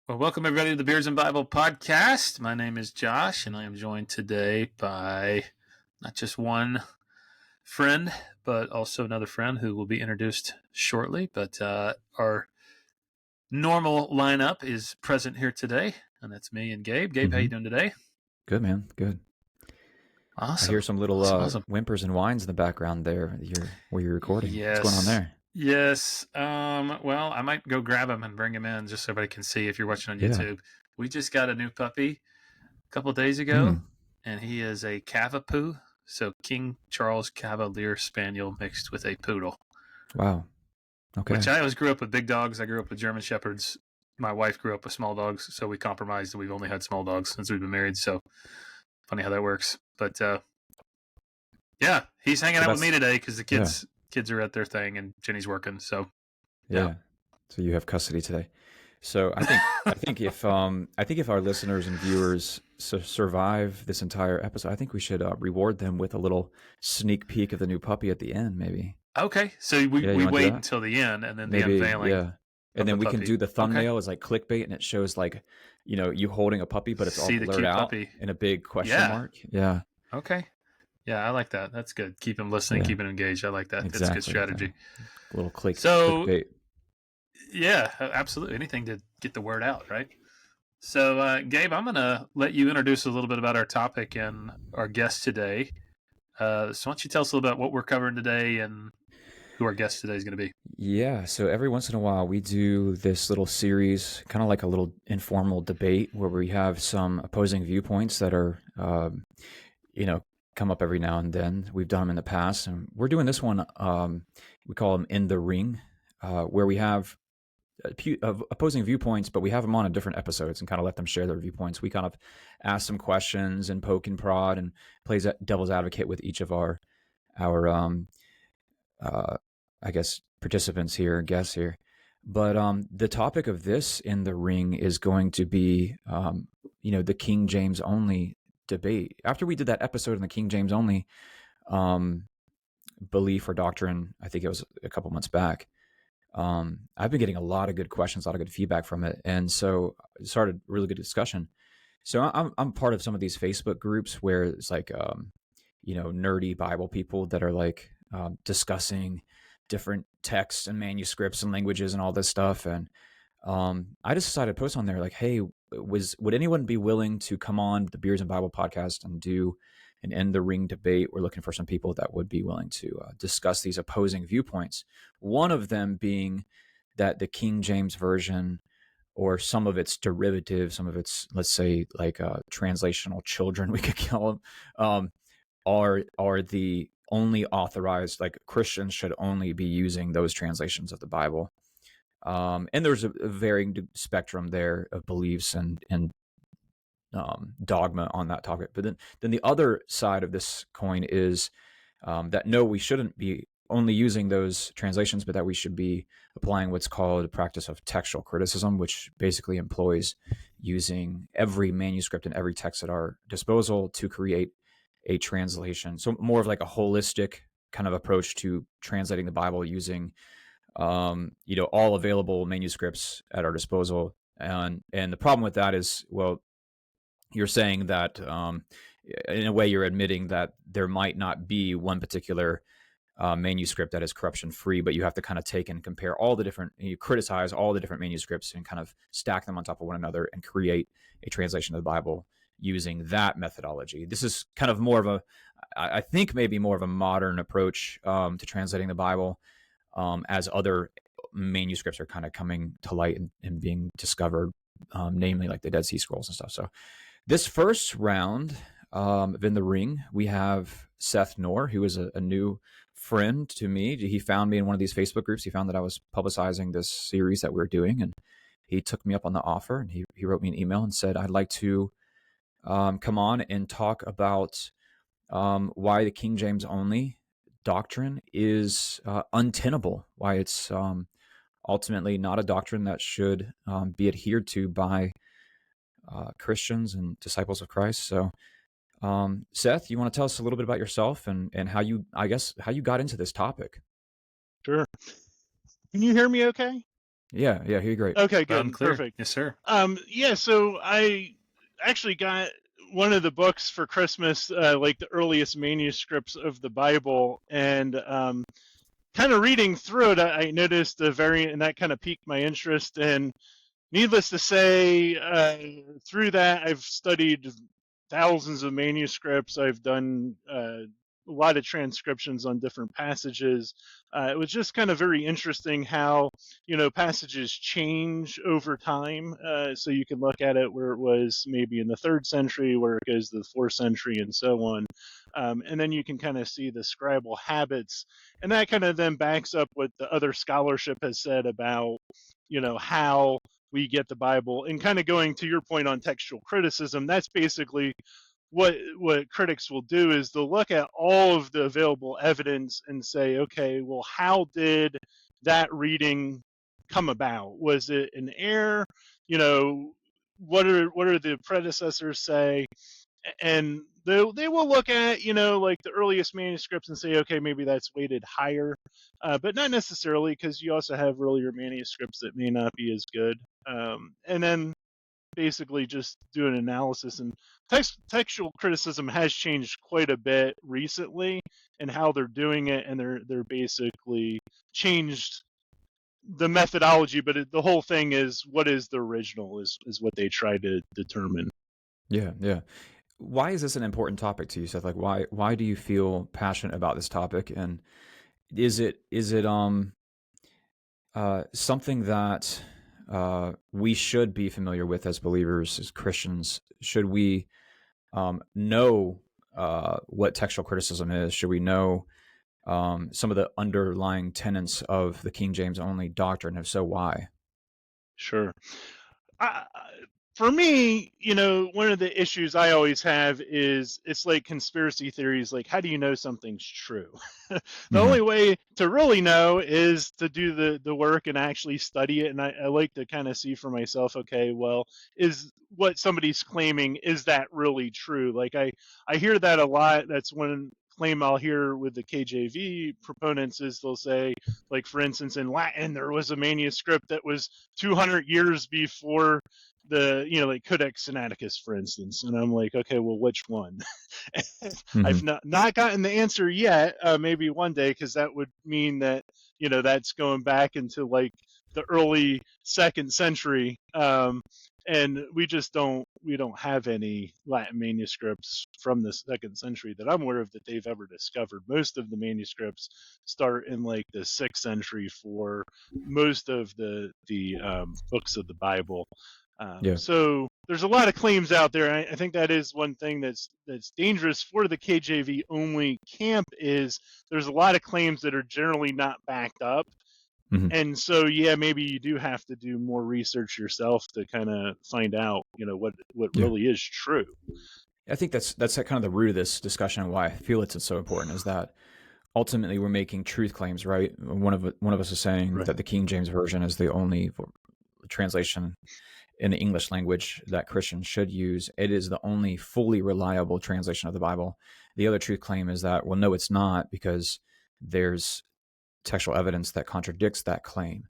Well, welcome everybody to the Beards and Bible podcast. My name is Josh, and I am joined today by not just one friend, but also another friend who will be introduced shortly. But our normal lineup is present here today, and that's me and Gabe. Gabe, how you doing today? Good, man. Good. Awesome. I hear some little awesome. whimpers and whines in the background there. Where you're recording. Yes. What's going on there? Yes. Well, I might go grab him and bring him in just so everybody can see if you're watching on YouTube. We just got a new puppy a couple of days ago, and he is a Cavapoo, so King Charles Cavalier Spaniel mixed with a poodle. Wow. Okay. Which I always grew up with big dogs. I grew up with German Shepherds. My wife grew up with small dogs, so we compromised and we've only had small dogs since we've been married. So funny how that works. But yeah, he's hanging out with me today because the kids are at their thing and Jenny's working. So yeah. So you have custody today. So I think if our listeners and viewers survive this entire episode, I think we should reward them with a little sneak peek of the new puppy at the end, maybe. Okay, so we wait until the end and then maybe, the unveiling. Yeah, and then we can do the thumbnail as like clickbait, and it shows like you holding a puppy, but it's all blurred out in a big question mark. Yeah. Okay. Yeah, I like that. That's good. Keep him listening, keep him engaged. I like that. Exactly. That's a good strategy. A little clickbait. Yeah, absolutely. Anything to get the word out, right? So, Gabe, I'm going to let you introduce a little bit about our topic and our guest today. So why don't you tell us a little about what we're covering today and who our guest today is going to be? Yeah, so every once in a while we do this little series, kind of like a little informal debate where we have some opposing viewpoints that are, come up every now and then. We've done them in the past, and we're doing this one, we call them In the Ring, where we have opposing viewpoints, but we have them on in different episodes and kind of let them share their viewpoints. We kind of ask some questions and poke and prod and plays devil's advocate with each of our I guess participants here, guests here. But the topic of this In the Ring is going to be the King James Only debate. After we did that episode on the King James Only belief or doctrine, I think it was a couple months back, I've been getting a lot of good questions, a lot of good feedback from it. And so it started a really good discussion. So I'm part of some of these Facebook groups where it's like, nerdy Bible people that are like discussing different texts and manuscripts and languages and all this stuff. And I just decided to post on there like, hey, would anyone be willing to come on the Beards and Bible podcast and do an In the Ring debate? We're looking for some people that would be willing to discuss these opposing viewpoints. One of them being that the King James Version, or some of its derivatives, some of its, let's say, like translational children, we could call them, are the only authorized, like Christians should only be using those translations of the Bible. And there's a varying spectrum there of beliefs and dogma on that topic. But then the other side of this coin is that no, we shouldn't be only using those translations, but that we should be applying what's called a practice of textual criticism, which basically employs using every manuscript and every text at our disposal to create a translation. So more of like a holistic kind of approach to translating the Bible using all available manuscripts at our disposal. And the problem with that is, well, you're saying that in a way you're admitting that there might not be one particular manuscript that is corruption free, but you have to kind of take and compare all the different, you criticize all the different manuscripts and kind of stack them on top of one another and create a translation of the Bible using that methodology. This is kind of more of I think maybe more of a modern approach to translating the Bible, as other manuscripts are kind of coming to light and being discovered, namely like the Dead Sea Scrolls and stuff. So this first round of In the Ring, we have Seth Knorr, who is a new friend to me. He found me in one of these Facebook groups. He found that I was publicizing this series that we were doing, and he took me up on the offer, and he wrote me an email and said, I'd like to come on and talk about why the King James Only doctrine is untenable, why it's ultimately not a doctrine that should be adhered to by Christians and disciples of Christ. So Seth, you want to tell us a little bit about yourself and how you got into this topic? Sure. Can you hear me okay? Yeah, hear you great. Okay, Loud good. and clear. Perfect. Yes, sir. Yeah, so I actually got one of the books for Christmas, like the earliest manuscripts of the Bible, and kind of reading through it, I noticed a variant, and that kind of piqued my interest. And needless to say, through that, I've studied thousands of manuscripts. I've done a lot of transcriptions on different passages. It was just kind of very interesting how, passages change over time. So you can look at it where it was maybe in the 3rd century, where it goes to the 4th century, and so on. And then you can kind of see the scribal habits. And that kind of then backs up what the other scholarship has said about, how we get the Bible. And kind of going to your point on textual criticism, that's basically what critics will do is they'll look at all of the available evidence and say, okay, well, how did that reading come about? Was it an error? What are the predecessors say? And they will look at, like the earliest manuscripts and say, okay, maybe that's weighted higher, but not necessarily, because you also have earlier manuscripts that may not be as good. And then basically just do an analysis. And textual criticism has changed quite a bit recently in how they're doing it, and they're basically changed the methodology, but the whole thing is, what is the original is what they try to determine. Yeah. Why is this an important topic to you, Seth? Like, why do you feel passionate about this topic? And is it something that we should be familiar with as believers, as Christians? Should we know what textual criticism is? Should we know some of the underlying tenets of the King James only doctrine? If so, why? Sure. I, for me, one of the issues I always have is it's like conspiracy theories. Like, how do you know something's true? The only way to really know is to do the work and actually study it. And I like to kind of see for myself, okay, well, is what somebody's claiming, is that really true? Like, I hear that a lot. That's one claim I'll hear with the KJV proponents is they'll say, like, for instance, in Latin, there was a manuscript that was 200 years before the, like Codex Sinaiticus, for instance. And I'm like, okay, well, which one? I've not gotten the answer yet. Maybe one day, because that would mean that, that's going back into like the early 2nd century. And we don't have any Latin manuscripts from the 2nd century that I'm aware of that they've ever discovered. Most of the manuscripts start in like the 6th century for most of the books of the Bible. So there's a lot of claims out there. I think that is one thing that's dangerous for the KJV only camp, is there's a lot of claims that are generally not backed up. And so, yeah, maybe you do have to do more research yourself to kind of find out, what really is true. I think that's kind of the root of this discussion, and why I feel it's so important, is that ultimately we're making truth claims, right? One of us is saying that the King James Version is the only translation in the English language that Christians should use. It is the only fully reliable translation of the Bible. The other truth claim is that, well, no, it's not, because there's textual evidence that contradicts that claim.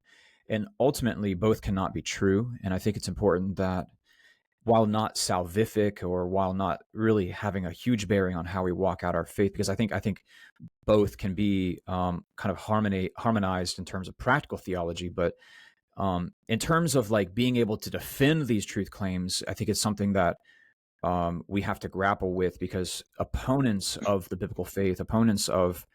And ultimately, both cannot be true. And I think it's important that, while not salvific, or while not really having a huge bearing on how we walk out our faith, because I think both can be kind of harmonized in terms of practical theology, but in terms of like being able to defend these truth claims, I think it's something that we have to grapple with, because opponents of the biblical faith, opponents of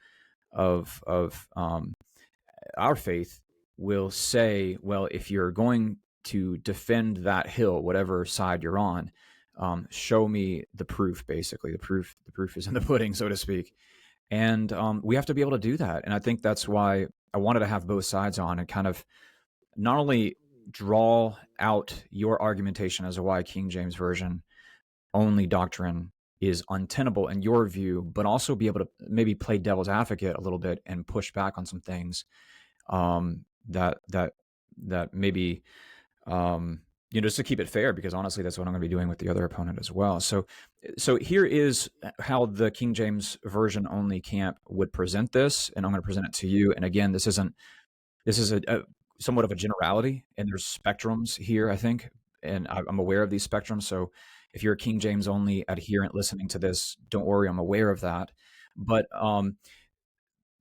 our faith, will say, well, if you're going to defend that hill, whatever side you're on, show me the proof. Basically, the proof is in the pudding, so to speak. And we have to be able to do that. And I think that's why I wanted to have both sides on, and kind of not only draw out your argumentation as to why King James Version only doctrine is untenable in your view, but also be able to maybe play devil's advocate a little bit and push back on some things that maybe just to keep it fair, because honestly, that's what I'm going to be doing with the other opponent as well. So here is how the King James Version only camp would present this, and I'm going to present it to you. And again, this is a somewhat of a generality, and there's spectrums here, I think, and I'm aware of these spectrums. So if you're a King James only adherent listening to this, don't worry, I'm aware of that. But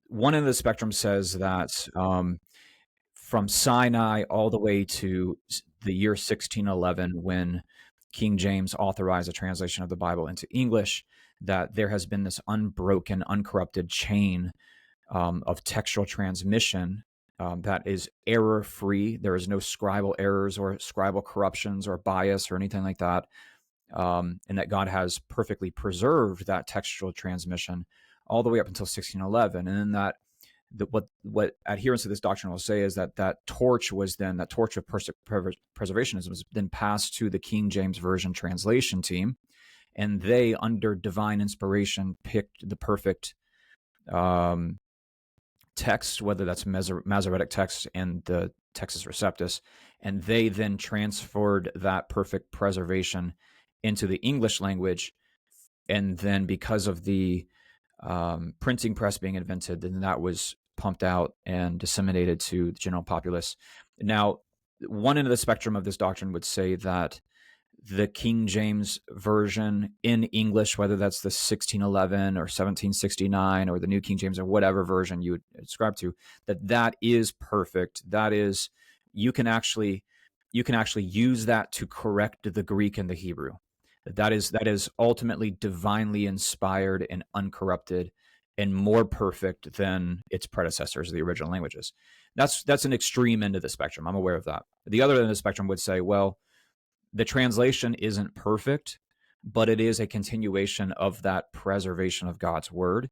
one end of the spectrum says that from Sinai all the way to the year 1611, when King James authorized a translation of the Bible into English, that there has been this unbroken, uncorrupted chain of textual transmission that is error-free. There is no scribal errors or scribal corruptions or bias or anything like that, and that God has perfectly preserved that textual transmission all the way up until 1611. And then that what adherents to this doctrine will say is that that torch of preservation was then passed to the King James Version translation team, and they, under divine inspiration, picked the perfect text, whether that's Masoretic text and the Textus Receptus, and they then transferred that perfect preservation into the English language. And then because of the printing press being invented, then that was pumped out and disseminated to the general populace. Now, one end of the spectrum of this doctrine would say that the King James Version in English, whether that's the 1611 or 1769 or the New King James or whatever version you would ascribe to, that is perfect. That is, you can actually use that to correct the Greek and the Hebrew. That is ultimately divinely inspired and uncorrupted and more perfect than its predecessors, the original languages. That's an extreme end of the spectrum. I'm aware of that. The other end of the spectrum would say, well, the translation isn't perfect, but it is a continuation of that preservation of God's word.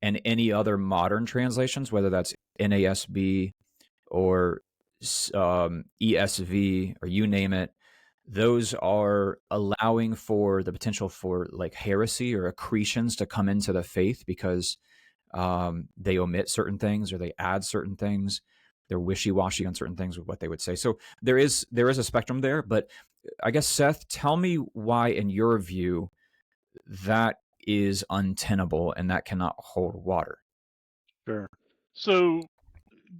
And any other modern translations, whether that's NASB or ESV or you name it, those are allowing for the potential for like heresy or accretions to come into the faith because they omit certain things or they add certain things. They're wishy-washy on certain things with what they would say. So there is a spectrum there, but I guess, Seth, tell me why, in your view, that is untenable and that cannot hold water. Sure. So,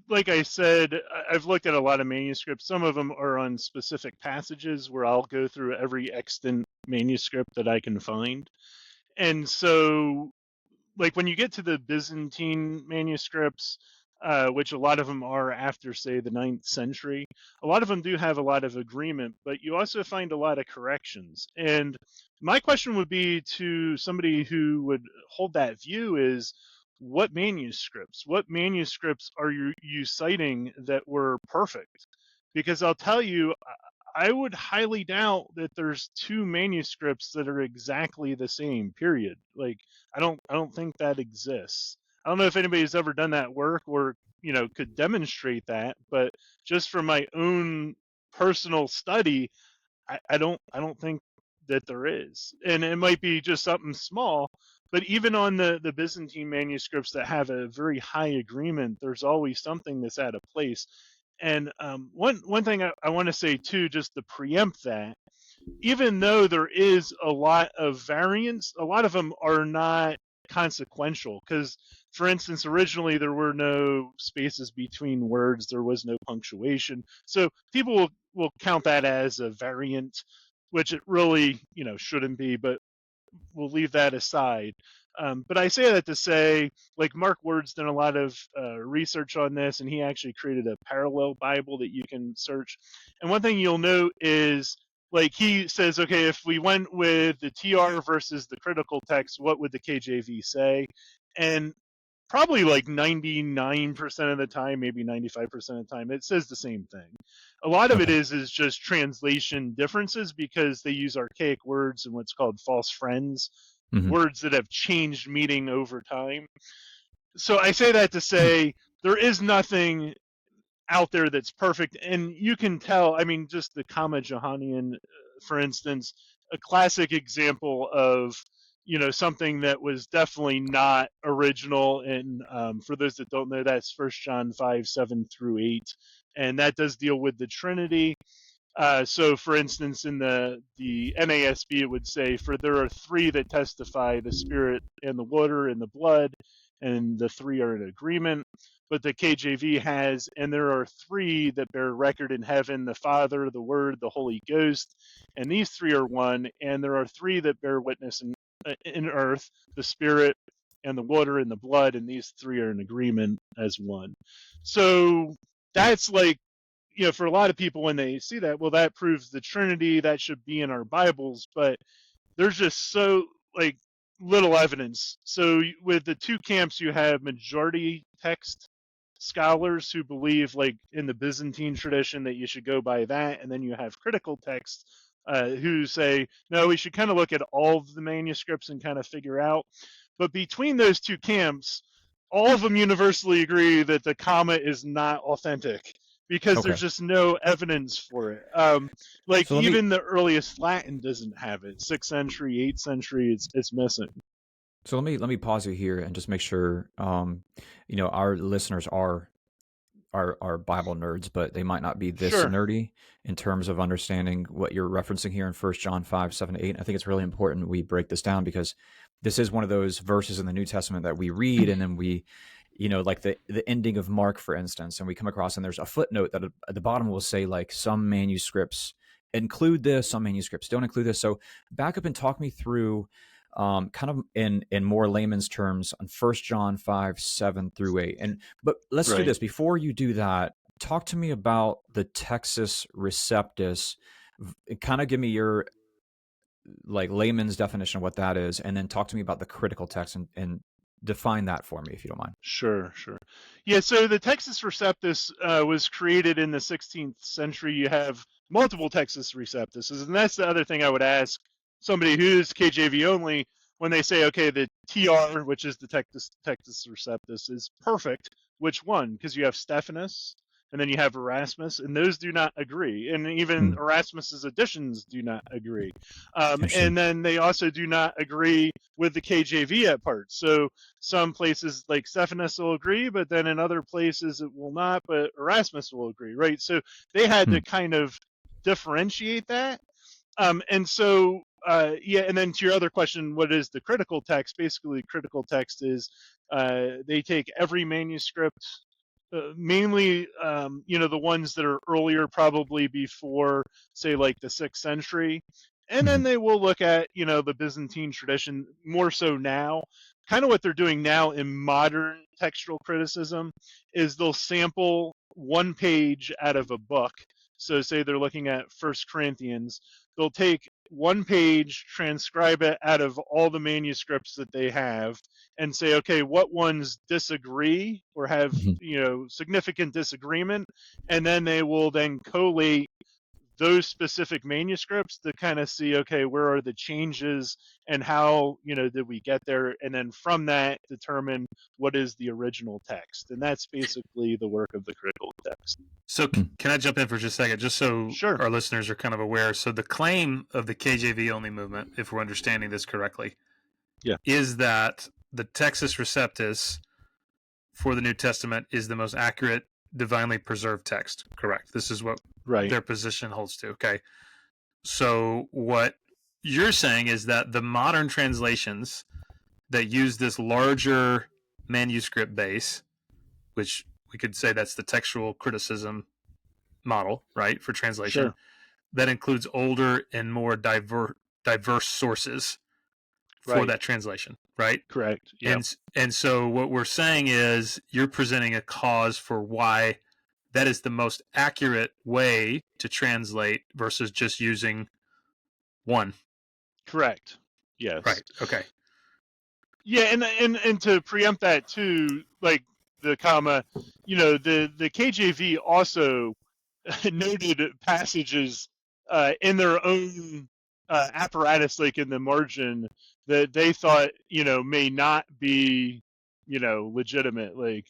like I said, I've looked at a lot of manuscripts. Some of them are on specific passages where I'll go through every extant manuscript that I can find. And so, like when you get to the Byzantine manuscripts, which a lot of them are after, say, the 9th century, a lot of them do have a lot of agreement, but you also find a lot of corrections. And my question would be to somebody who would hold that view is, what manuscripts? What manuscripts are you citing that were perfect? Because I'll tell you, I would highly doubt that there's two manuscripts that are exactly the same, period. Like I don't think that exists. I don't know if anybody's ever done that work or, could demonstrate that, but just from my own personal study, I don't think that there is. And it might be just something small, but even on the Byzantine manuscripts that have a very high agreement, there's always something that's out of place. And one thing I want to say too, just to preempt that, even though there is a lot of variance, a lot of them are not consequential. Because, for instance, originally there were no spaces between words, there was no punctuation. So people will count that as a variant, which it really, shouldn't be, but we'll leave that aside. But I say that to say, like Mark Ward's done a lot of research on this, and he actually created a parallel Bible that you can search. And one thing you'll note is, like he says, okay, if we went with the TR versus the critical text, what would the KJV say? And probably like 99% of the time, maybe 95% of the time, it says the same thing. A lot of it is just translation differences because they use archaic words and what's called false friends, words that have changed meaning over time. So I say that to say there is nothing out there that's perfect, and you can tell. I mean, just the Kama Johanian, for instance, a classic example of something that was definitely not original. And for those that don't know, that's 1 John 5:7-8, and that does deal with the Trinity. So, for instance, in the NASB, it would say, "For there are three that testify: the Spirit and the water and the blood, and the three are in agreement." But the KJV has, "And there are three that bear record in heaven: the Father, the Word, the Holy Ghost, and these three are one. And there are three that bear witness in earth: the Spirit and the water and the blood, and these three are in agreement as one." So that's like, for a lot of people, when they see that, well, that proves the Trinity. That should be in our Bibles, but there's just so like little evidence. So with the two camps, you have majority text scholars who believe, like in the Byzantine tradition, that you should go by that, and then you have critical text who say, no, we should kind of look at all of the manuscripts and kind of figure out. But between those two camps, all of them universally agree that the comma is not authentic because Okay. there's just no evidence for it. Like So let me even the earliest Latin doesn't have it. 6th century, 8th century, it's missing. So let me pause you here and just make sure our listeners are Bible nerds, but they might not be this Sure. nerdy in terms of understanding what you're referencing here in 1 John 5:7-8. I think it's really important we break this down because this is one of those verses in the New Testament that we read and then we, like the ending of Mark, for instance, and we come across and there's a footnote that at the bottom will say like some manuscripts include this, some manuscripts don't include this. So back up and talk me through kind of in more layman's terms on 1 John 5:7-8. But let's do Right. this. Before you do that, talk to me about the Textus Receptus. Kind of give me your like layman's definition of what that is, and then talk to me about the critical text and define that for me if you don't mind. Sure. Yeah, so the Textus Receptus was created in the 16th century. You have multiple Textus Receptuses, and that's the other thing I would ask somebody who's KJV only when they say, okay, the TR, which is the Textus Receptus, is perfect. Which one? Because you have Stephanus, and then you have Erasmus, and those do not agree. And even Erasmus's editions do not agree. Interesting. And then they also do not agree with the KJV at parts. So some places like Stephanus will agree, but then in other places it will not, but Erasmus will agree, right? So they had to kind of differentiate that. And so, and then to your other question, what is the critical text? Basically, critical text is they take every manuscript, mainly, the ones that are earlier, probably before, say, like the 6th century. And then they will look at, the Byzantine tradition more so now. Kind of what they're doing now in modern textual criticism is they'll sample one page out of a book. So say they're looking at 1 Corinthians, they'll take one page, transcribe it out of all the manuscripts that they have, and say, okay, what ones disagree or have, significant disagreement, and then they will then collate those specific manuscripts to kind of see, okay, where are the changes and how, did we get there? And then from that, determine what is the original text. And that's basically the work of the critical text. So can I jump in for just a second, just so Sure. our listeners are kind of aware? So the claim of the KJV-only movement, if we're understanding this correctly, is that the Textus Receptus for the New Testament is the most accurate, divinely preserved text. Correct. This is what their position holds to. Okay. So what you're saying is that the modern translations that use this larger manuscript base, which we could say that's the textual criticism model, right, for translation, that includes older and more diverse sources for that translation, right? Correct. Yeah. And so what we're saying is you're presenting a cause for why that is the most accurate way to translate versus just using one. Correct. Yes. Right. Okay. Yeah, and to preempt that too, like the comma, the KJV also noted passages in their own apparatus, like in the margin, that they thought, may not be, legitimate. Like,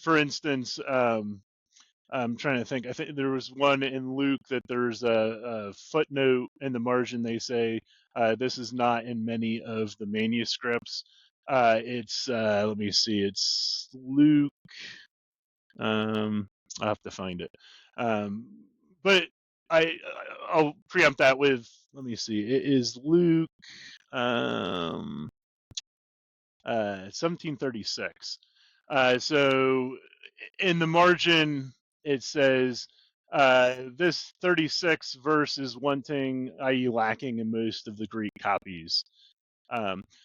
for instance, I'm trying to think. I think there was one in Luke that there's a footnote in the margin. They say this is not in many of the manuscripts. It's let me see. It's Luke. I'll have to find it. But I'll preempt that with, let me see, it is Luke 1736. So in the margin it says this 36 verse is wanting, i.e. lacking in most of the Greek copies.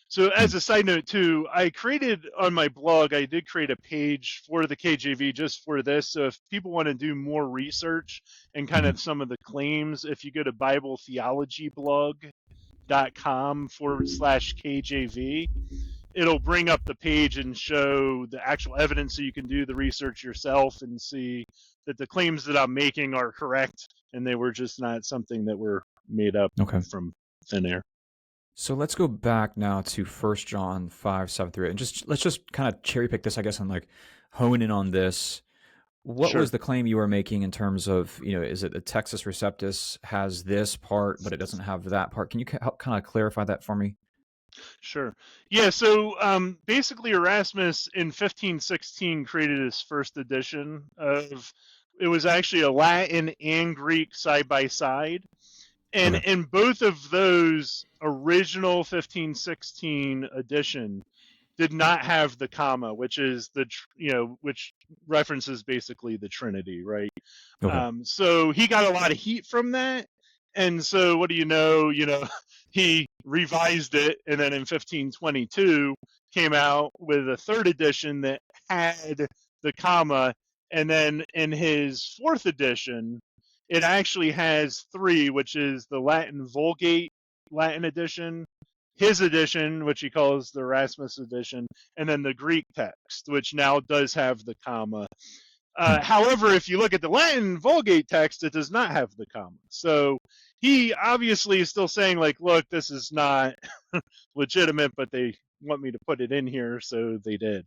So as a side note too, I created on my blog, I did create a page for the KJV just for this. So if people want to do more research and kind of some of the claims, if you go to BibleTheologyBlog.com/KJV, it'll bring up the page and show the actual evidence so you can do the research yourself and see that the claims that I'm making are correct and they were just not something that were made up from thin air. So let's go back now to 1 John 5:7-8, and let's just kind of cherry pick this, I guess, and like hone in on this. What was the claim you were making in terms of, is it the Textus Receptus has this part, but it doesn't have that part? Can you help kind of clarify that for me? Sure. Yeah, so basically Erasmus in 1516 created his first edition of, it was actually a Latin and Greek side by side. And in both of those original 1516 edition did not have the comma, which is which references basically the Trinity, right? So he got a lot of heat from that. And so what do you know, he revised it, and then in 1522 came out with a third edition that had the comma, and then in his fourth edition, it actually has three, which is the Latin Vulgate Latin edition, his edition, which he calls the Erasmus edition, and then the Greek text, which now does have the comma. However, if you look at the Latin Vulgate text, it does not have the comma. So he obviously is still saying, like, look, this is not legitimate, but they want me to put it in here, so they did.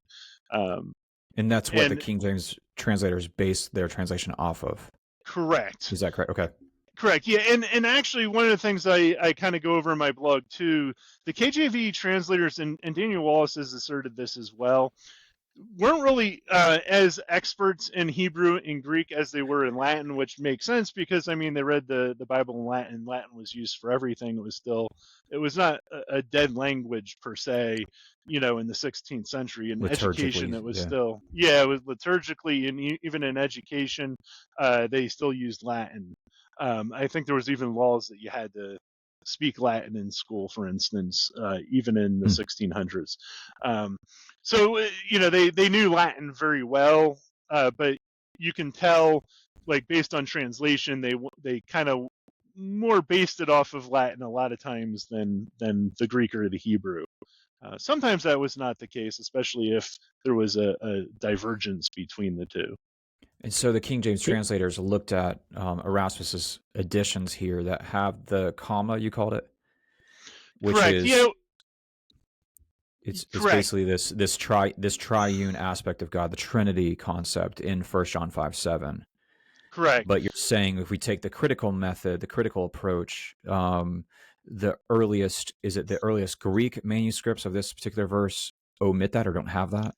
And that's what the King James translators base their translation off of. Correct. Is that correct? Okay. Correct. Yeah, and actually one of the things I kind of go over in my blog too, the KJV translators, and Daniel Wallace has asserted this as well, weren't really as experts in Hebrew and Greek as they were in Latin, which makes sense because, I mean, they read the Bible in Latin. Latin was used for everything. It was not a dead language per se, in the 16th century. In education, it was still, it was liturgically, and even in education, they still used Latin. I think there was even laws that you had to speak Latin in school, for instance, even in the 1600s. So they knew Latin very well, but you can tell, like, based on translation, they kind of more based it off of Latin a lot of times than the Greek or the Hebrew. Sometimes that was not the case, especially if there was a divergence between the two. And so the King James translators looked at Erasmus's editions here that have the comma, you called it, which Correct. is it's basically this triune aspect of God, the Trinity concept in 1 John 5:7. Correct. But you're saying if we take the critical method, the critical approach, the earliest Greek manuscripts of this particular verse omit that or don't have that?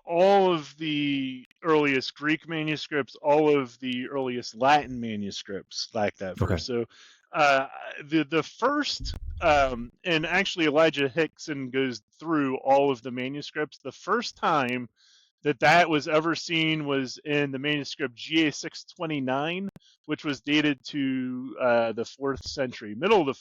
All of the earliest Greek manuscripts, all of the earliest Latin manuscripts lack that verse. So the first, and actually Elijah Hickson goes through all of the manuscripts. The first time that was ever seen was in the manuscript GA 629, which was dated to the 4th century, middle of the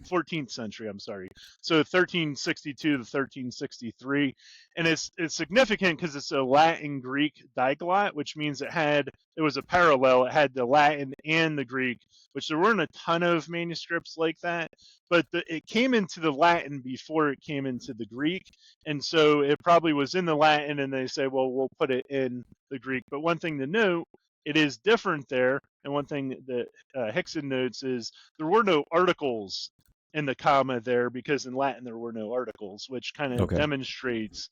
14th century, I'm sorry. So 1362 to 1363. And it's significant because it's a Latin Greek diglot, which means it was a parallel. It had the Latin and the Greek, which there weren't a ton of manuscripts like that, but it came into the Latin before it came into the Greek. And so it probably was in the Latin, and they say, well, we'll put it in the Greek. But one thing to note, it is different there. And one thing that Hickson notes is there were no articles in the comma there, because in Latin there were no articles, which kind of demonstrates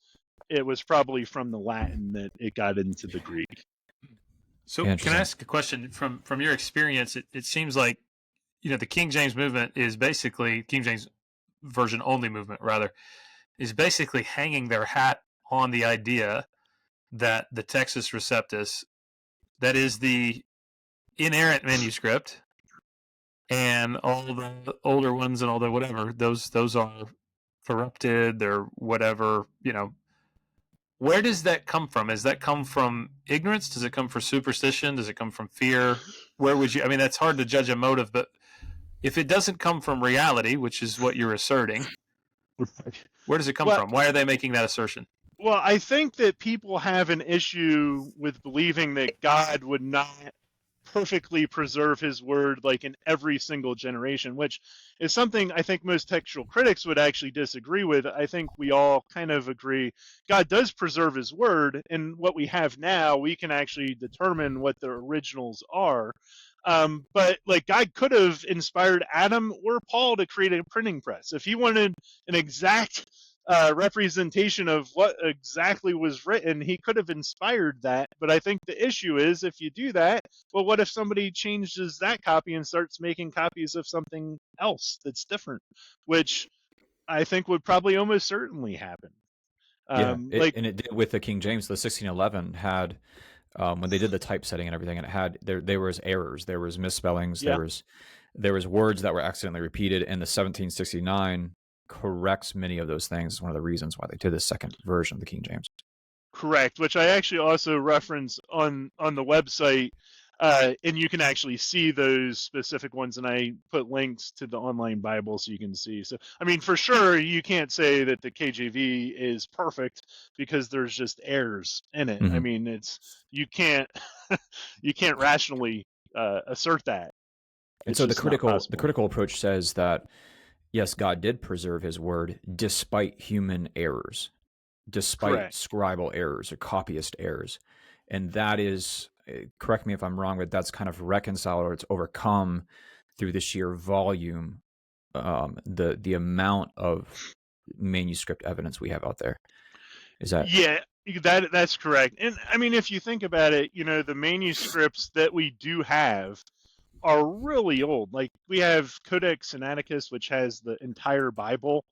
it was probably from the Latin that it got into the Greek. So can I ask a question from your experience? It seems like, the King James movement is basically, King James version only movement rather, is basically hanging their hat on the idea that the Textus Receptus, that is the inerrant manuscript, and all the older ones and all the whatever, those are corrupted. They're whatever, Where does that come from? Does that come from ignorance? Does it come from superstition? Does it come from fear? Where would you? I mean, that's hard to judge a motive, but if it doesn't come from reality, which is what you're asserting, where does it come Well, from? Why are they making that assertion? well, I think that people have an issue with believing that God would not perfectly preserve his word like in every single generation, which is something I think most textual critics would actually disagree with. I think we all kind of agree God does preserve his word, and what we have now, we can actually determine what the originals are. But like God could have inspired Adam or Paul to create a printing press. If he wanted an exact representation of what exactly was written, he could have inspired that. But I think the issue is if you do that, well, what if somebody changes that copy and starts making copies of something else that's different, which I think would probably almost certainly happen. Yeah, Like, and it did with the King James. The 1611 had when they did the typesetting and everything, and it had there was errors, there was misspellings, yeah, there was words that were accidentally repeated, and the 1769 corrects many of those things. It's one of the reasons why they did the second version of the King James. correct. Which I actually also reference on the website, and you can actually see those specific ones. And I put links to the online Bible so you can see. So I mean, for sure, you can't say that the KJV is perfect because there's just errors in it. I Hmm. mean, it's you can't you can't rationally assert that. And It's so the just not possible. critical approach says that yes, God did preserve his word despite human errors, despite Correct. scribal errors or copyist errors. And that is, correct me if I'm wrong, but that's kind of reconciled or it's overcome through the sheer volume, the amount of manuscript evidence we have out there. Is that? Yeah, that's correct. And I mean, if you think about it, the manuscripts that we do have are really old. Like we have Codex Sinaiticus, which has the entire Bible.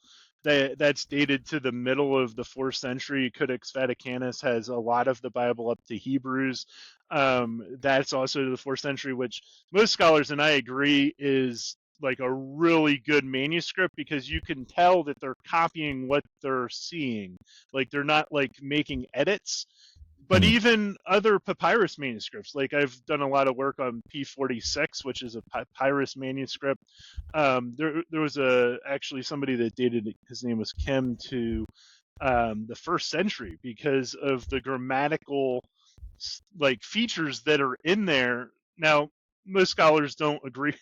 That's dated to the middle of the 4th century. Codex Vaticanus has a lot of the Bible up to Hebrews. That's also the 4th century, which most scholars and I agree is like a really good manuscript because you can tell that they're copying what they're seeing. Like they're not like making edits. But Mhm. even other papyrus manuscripts, like I've done a lot of work on P46, which is a papyrus manuscript. There was actually somebody that dated it, his name was Kim, to the 1st century because of the grammatical like features that are in there. Now, most scholars don't agree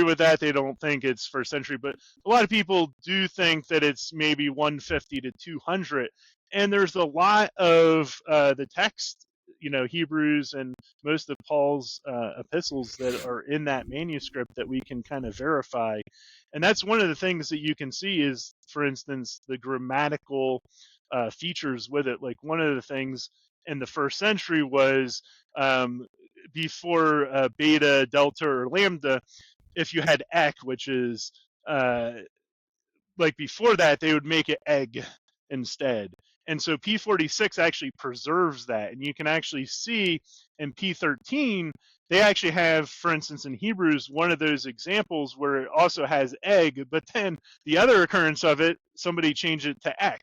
with that. They don't think it's 1st century, but a lot of people do think that it's maybe 150 to 200. And there's a lot of the text, Hebrews and most of Paul's epistles that are in that manuscript that we can kind of verify. And that's one of the things that you can see is, for instance, the grammatical features with it. Like one of the things in the 1st century was before beta, delta, or lambda, if you had ek, which is like before that, they would make it egg instead. And so P46 actually preserves that. And you can actually see in P13, they actually have, for instance, in Hebrews, one of those examples where it also has egg, but then the other occurrence of it, somebody changed it to ek.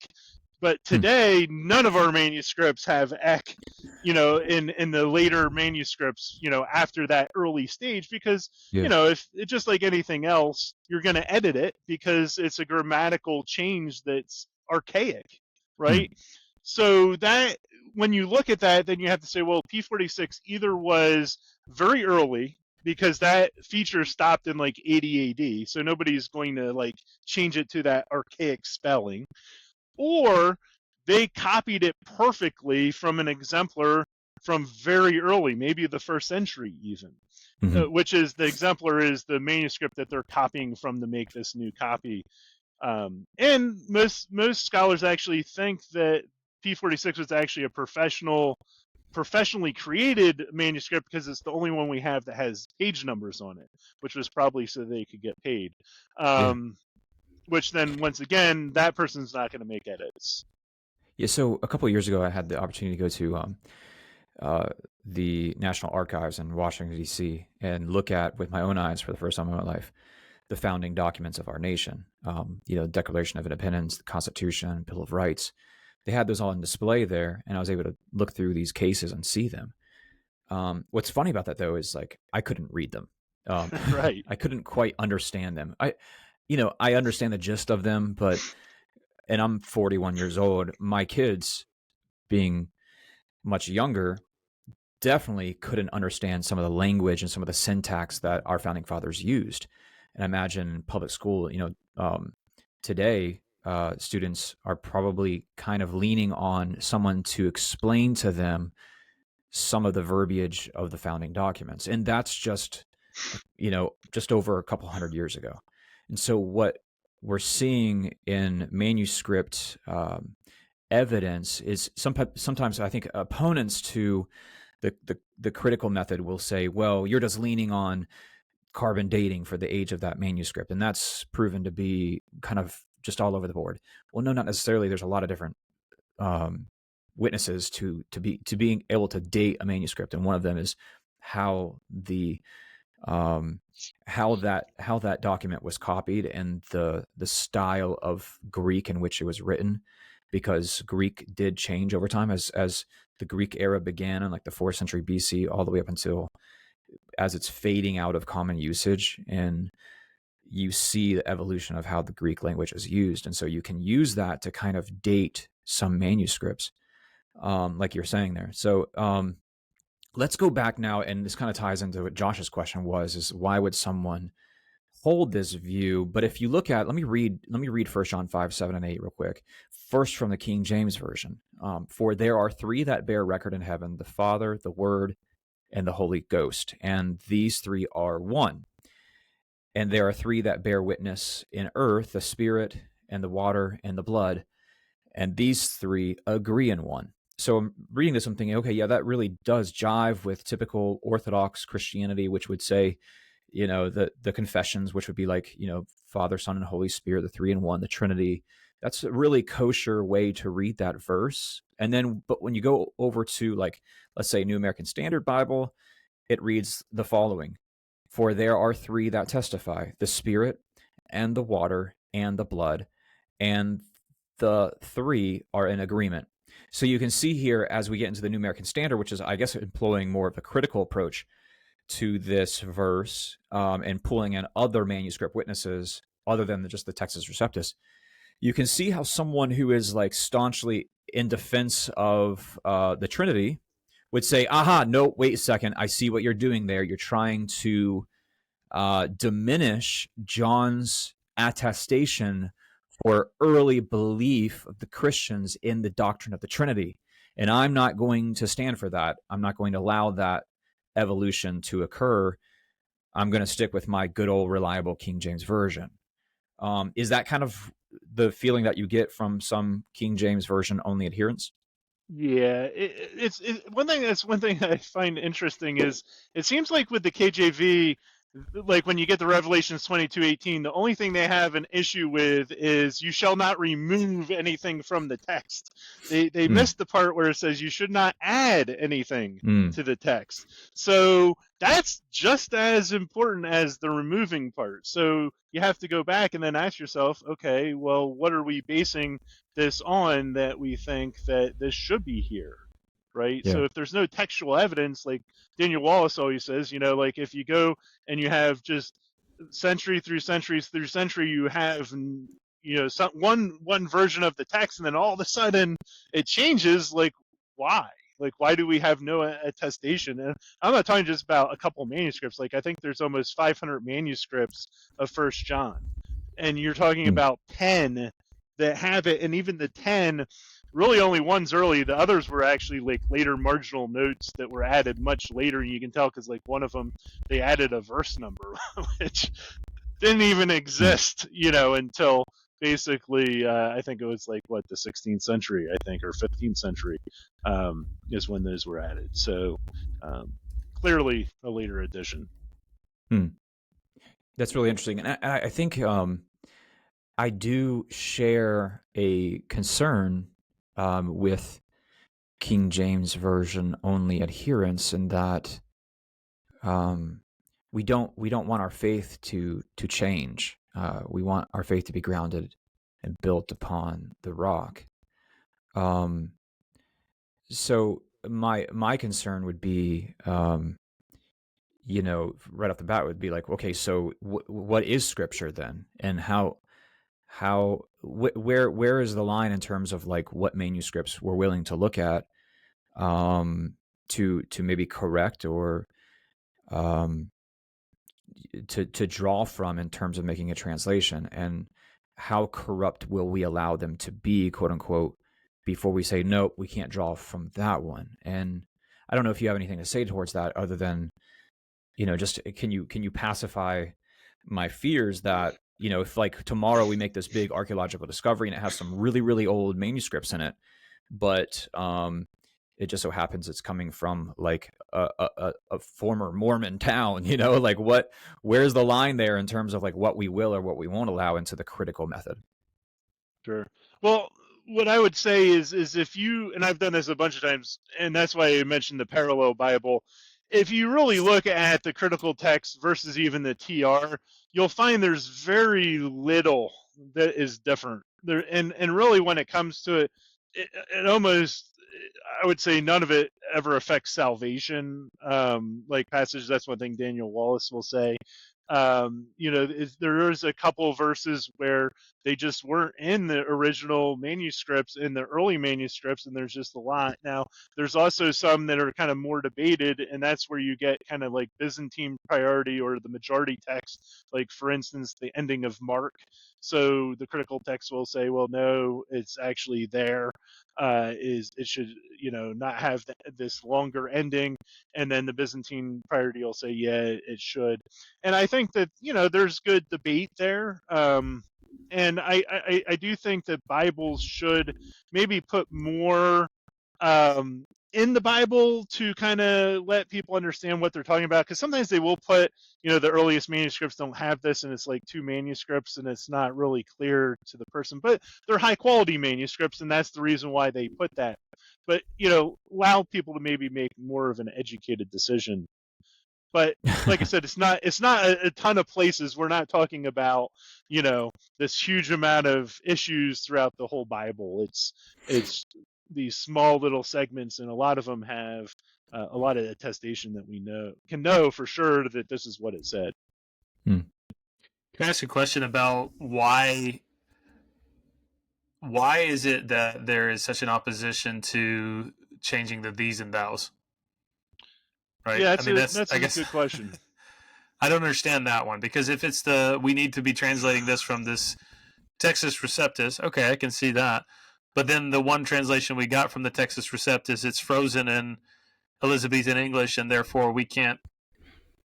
But Hmm. today, none of our manuscripts have ek, in the later manuscripts, after that early stage, because, Yeah. if it's just like anything else, you're going to edit it because it's a grammatical change that's archaic, Hmm. right? So that when you look at that, then you have to say, well, P46 either was very early because that feature stopped in like 80 AD, so nobody's going to like change it to that archaic spelling, or they copied it perfectly from an exemplar from very early, maybe the 1st century even, Hmm. which is the exemplar is the manuscript that they're copying from to make this new copy. And most scholars actually think that P46 was actually a professionally created manuscript because it's the only one we have that has page numbers on it, which was probably so they could get paid. Yeah. Which then, once again, that person's not going to make edits. Yeah. So a couple of years ago, I had the opportunity to go to the National Archives in Washington, D.C., and look at, with my own eyes for the first time in my life, the founding documents of our nation, Declaration of Independence, the Constitution, Bill of Rights. They had those all on display there, and I was able to look through these cases and see them. What's funny about that, though, is like I couldn't read them. Right. I couldn't quite understand them. I understand the gist of them, and I'm 41 years old. My kids, being much younger, definitely couldn't understand some of the language and some of the syntax that our founding fathers used. And I imagine in public school, today, students are probably kind of leaning on someone to explain to them some of the verbiage of the founding documents. And that's just over a couple hundred years ago. And so what we're seeing in manuscript evidence is sometimes I think opponents to the critical method will say, well, you're just leaning on carbon dating for the age of that manuscript, and that's proven to be kind of just all over the board. Well, no, not necessarily. There's a lot of different witnesses to being able to date a manuscript, and one of them is how that document was copied and the style of Greek in which it was written, because Greek did change over time as the Greek era began in like the 4th century BC all the way up until as it's fading out of common usage, and you see the evolution of how the Greek language is used. And so you can use that to kind of date some manuscripts, like you're saying there. So let's go back now, and this kind of ties into what Josh's question was, is why would someone hold this view? But if you look at, let me read 1 John 5, 7, and 8 real quick. First from the King James Version. For there are 3 that bear record in heaven, the Father, the Word, and the Holy Ghost, and these 3 are one. And there are 3 that bear witness in earth, the Spirit, and the water, and the blood, and these 3 agree in one. So I'm reading this, I'm thinking, okay, yeah, that really does jive with typical Orthodox Christianity, which would say, the confessions, which would be like, Father, Son, and Holy Spirit, the 3 in 1, the Trinity. That's a really kosher way to read that verse. And then, but when you go over to, like, let's say New American Standard Bible, it reads the following: for there are 3 that testify, the Spirit and the water and the blood, and the 3 are in agreement. So you can see here, as we get into the New American Standard, which is, I guess, employing more of a critical approach to this verse, and pulling in other manuscript witnesses other than just the Textus Receptus, you can see how someone who is like staunchly in defense of the Trinity would say, aha, no, wait a second, I see what you're doing there. You're trying to diminish John's attestation for early belief of the Christians in the doctrine of the Trinity. And I'm not going to stand for that. I'm not going to allow that evolution to occur. I'm going to stick with my good old reliable King James Version. Is that kind of the feeling that you get from some King James Version only adherents? Yeah, it's one thing I find interesting is it seems like with the KJV, like when you get to Revelations 22:18, the only thing they have an issue with is you shall not remove anything from the text. They missed the part where it says you should not add anything to the text. So that's just as important as the removing part. So you have to go back and then ask yourself, okay, well, what are we basing this on that we think that this should be here, right? Yeah. So if there's no textual evidence, like Daniel Wallace always says, like if you go and you have just century through centuries through century, you have one version of the text, and then all of a sudden it changes. Like, why? Like, why do we have no attestation? And I'm not talking just about a couple manuscripts. Like, I think there's almost 500 manuscripts of First John, and you're talking about 10 that have it, and even the 10, really only one's early. The others were actually like later marginal notes that were added much later, and you can tell because like one of them, they added a verse number, which didn't even exist, until basically, I think it was like the 16th century, I think, or 15th century, is when those were added. So clearly a later addition. That's really interesting, and I think I do share a concern with King James Version only adherents in that we don't want our faith to change. We want our faith to be grounded and built upon the rock. So my concern would be, right off the bat would be like, okay, so what is Scripture then, and where is the line in terms of like what manuscripts we're willing to look at, to maybe correct or to draw from in terms of making a translation, and how corrupt will we allow them to be, quote unquote, before we say nope, we can't draw from that one. And I don't know if you have anything to say towards that, other than just can you pacify my fears that if like tomorrow we make this big archaeological discovery and it has some really really old manuscripts in it, but it just so happens it's coming from like a former Mormon town, like where's the line there in terms of like what we will or what we won't allow into the critical method? Sure. Well, what I would say is if you, and I've done this a bunch of times, and that's why I mentioned the parallel Bible. If you really look at the critical text versus even the TR, you'll find there's very little that is different there. And really, when it comes to it, it almost, I would say none of it ever affects salvation. Like passages, that's one thing Daniel Wallace will say. There is a couple of verses where they just weren't in the original manuscripts, in the early manuscripts, and there's just a lot. Now, there's also some that are kind of more debated, and that's where you get kind of like Byzantine priority or the majority text, like for instance, the ending of Mark. So the critical text will say, well, no, it's actually there. It should not have this longer ending, and then the Byzantine priority will say, yeah, it should. And I think that there's good debate there. And I do think that Bibles should maybe put more in the Bible to kind of let people understand what they're talking about, because sometimes they will put, the earliest manuscripts don't have this, and it's like two manuscripts, and it's not really clear to the person, but they're high quality manuscripts, and that's the reason why they put that. But allow people to maybe make more of an educated decision. But like I said, it's not a ton of places. We're not talking about this huge amount of issues throughout the whole Bible. It's these small little segments, and a lot of them have a lot of attestation that we can know for sure that this is what it said. Can I ask a question about why is it that there is such an opposition to changing the these and thous? Right. Yeah, that's a good question. I don't understand that one, because if it's we need to be translating this from this Textus Receptus, okay, I can see that. But then the one translation we got from the Textus Receptus, it's frozen in Elizabethan English, and therefore we can't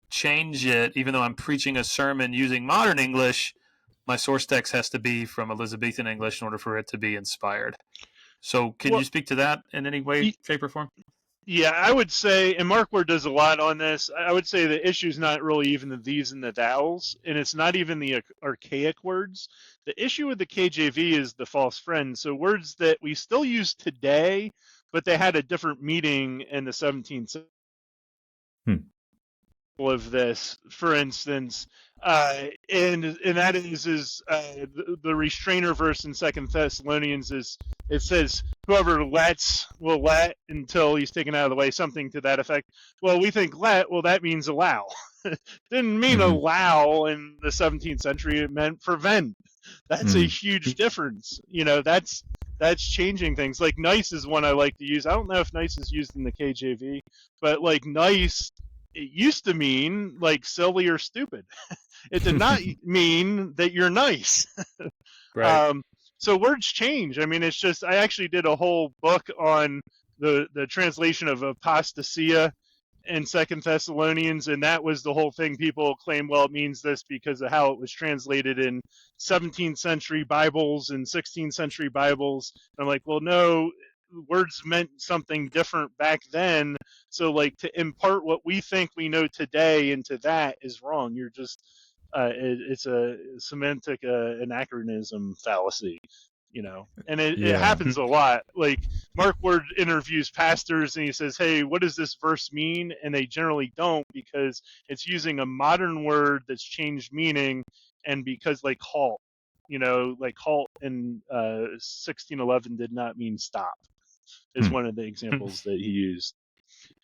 change it. Even though I'm preaching a sermon using modern English, my source text has to be from Elizabethan English in order for it to be inspired. So can you speak to that in any way, shape, or form? Yeah, I would say, and Mark Ward does a lot on this, I would say the issue is not really even the these and the thous, and it's not even the archaic words. The issue with the KJV is the false friend. So words that we still use today, but they had a different meaning in the 17th century. Of this, for instance, and that is the restrainer verse in 2 Thessalonians is, it says, whoever lets will let until he's taken out of the way, something to that effect. Well, we think let, well, that means allow. Didn't mean allow in the 17th century, it meant prevent. That's a huge difference. That's changing things. Like nice is one I like to use. I don't know if nice is used in the KJV, but like nice, it used to mean like silly or stupid. It did not mean that you're nice. Right. So words change. I mean, it's just, I actually did a whole book on the translation of apostasia in 2 Thessalonians, and that was the whole thing. People claim, well, it means this because of how it was translated in 17th century Bibles and 16th century Bibles. And I'm like, well, no, words meant something different back then. So like to impart what we think we know today into that is wrong. You're just it's a semantic anachronism fallacy. and it Yeah. happens a lot. Like Mark Ward interviews pastors and he says, hey, what does this verse mean? And they generally don't, because it's using a modern word that's changed meaning, and because like halt, like halt in 1611 did not mean stop, is one of the examples that he used.